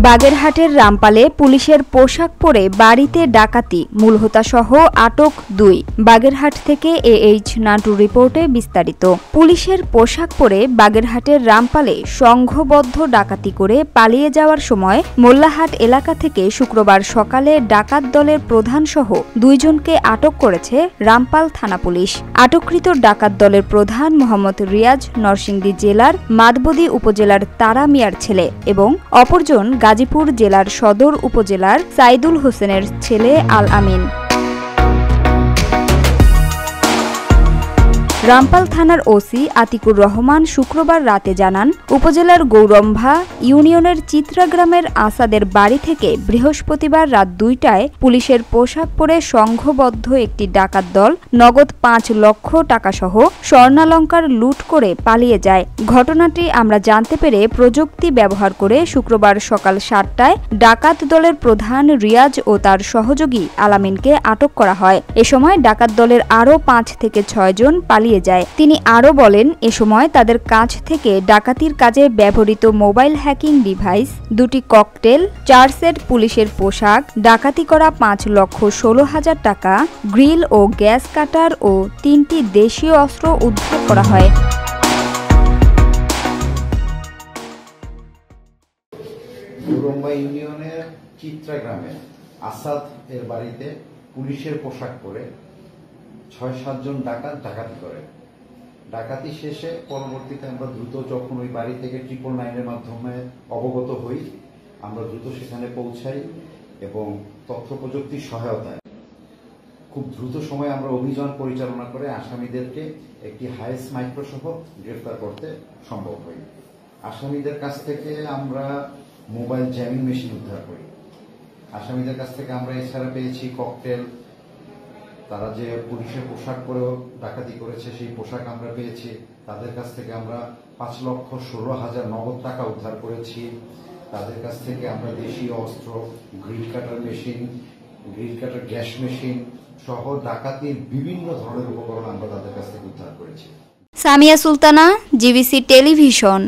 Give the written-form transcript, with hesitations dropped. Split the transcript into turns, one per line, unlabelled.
বাগেরহাটের রামপালে পুলিশের পোশাক পরে বাড়িতে ডাকাতি, মূল হোতাসহ আটক ২। বাগেরহাট থেকে AH নাটুর রিপোর্টে বিস্তারিত। পুলিশের পোশাক পরে বাগেরহাটের রামপালে সংঘবদ্ধ ডাকাতি করে পালিয়ে যাওয়ার সময় মোল্লাহাট এলাকা থেকে শুক্রবার সকালে ডাকাত দলের প্রধানসহ ২ জনকে আটক করেছে রামপাল থানা পুলিশ। আটককৃত ডাকাত দলের প্রধান মোহাম্মদ রিয়াজ নরসিংদী জেলার মাদবদী উপজেলার তারা মিয়ার ছেলে এবং অপরজন গাজীপুর জেলার সদর উপজেলার সাইদুল হোসেনের ছেলে আল আমিন। রামপাল থানার ওসি আতিকুর রহমান শুক্রবার রাতে জানান, উপজেলার গৌরম্ভা ইউনিয়নের চিত্রা গ্রামের আসাদের বাড়ি থেকে বৃহস্পতিবার রাত ২টায় পুলিশের পোশাক পরে সংঘবদ্ধ একটি ডাকাত দল নগদ ৫ লক্ষ টাকাসহ স্বর্ণালংকার লুট করে পালিয়ে যায়। ঘটনাটি আমরা জানতে পেরে প্রযুক্তি ব্যবহার করে শুক্রবার সকাল ৭টায় ডাকাত দলের প্রধান রিয়াজ ও তার সহযোগী আলামিনকে আটক করা হয়। এ সময় ডাকাত দলের আরও ৫ থেকে ৬ জন পালিয়ে যায়। তিনি আরও বলেন, এ সময় তাদের কাছ থেকে ডাকাতির কাজে ব্যবহৃত মোবাইল হ্যাকিং ডিভাইস, ২টি ককটেল, ৪ সেট পুলিশের পোশাক, ডাকাতি করা ৫,১৬,০০০ টাকা, গ্রিল ও গ্যাস কাটার ও ৩টি দেশীয় অস্ত্র উদ্ধার করা হয়।
গৌরম্ভা ইউনিয়নের চিত্রা গ্রামে আসাদ এর বাড়িতে পুলিশের পোশাক পরে ৬-৭ জন ডাকাতি করে। ডাকাতি শেষে পরবর্তীতে আমরা দ্রুত যখন ওই বাড়ি থেকে 999-এর মাধ্যমে অবগত হই, আমরা দ্রুত সেখানে পৌঁছাই এবং তথ্য প্রযুক্তির সহায়তায় খুব দ্রুত সময়ে আমরা অভিযান পরিচালনা করে আসামিদেরকে একটি হাইস মাইক্রোসহ গ্রেফতার করতে সম্ভব হয়। আসামিদের কাছ থেকে আমরা মোবাইল জ্যামিং মেশিন উদ্ধার করি। আসামিদের কাছ থেকে আমরা এছাড়া পেয়েছি ককটেল, তারা যে পুলিশের পোশাক পরেও ডাকাতি করেছে সেই পোশাক আমরা পেয়েছি। তাদের কাছ থেকে আমরা ৫,১৬,০০০ নগদ টাকা উদ্ধার করেছি। তাদের কাছ থেকে আমরা দেশীয় অস্ত্র, গ্রিল কাটার মেশিন, গ্রিল কাটার গ্যাস মেশিন সহ ডাকাতির বিভিন্ন ধরনের উপকরণ আমরা তাদের কাছ থেকে উদ্ধার করেছি।
Samia Sultana, GBC television.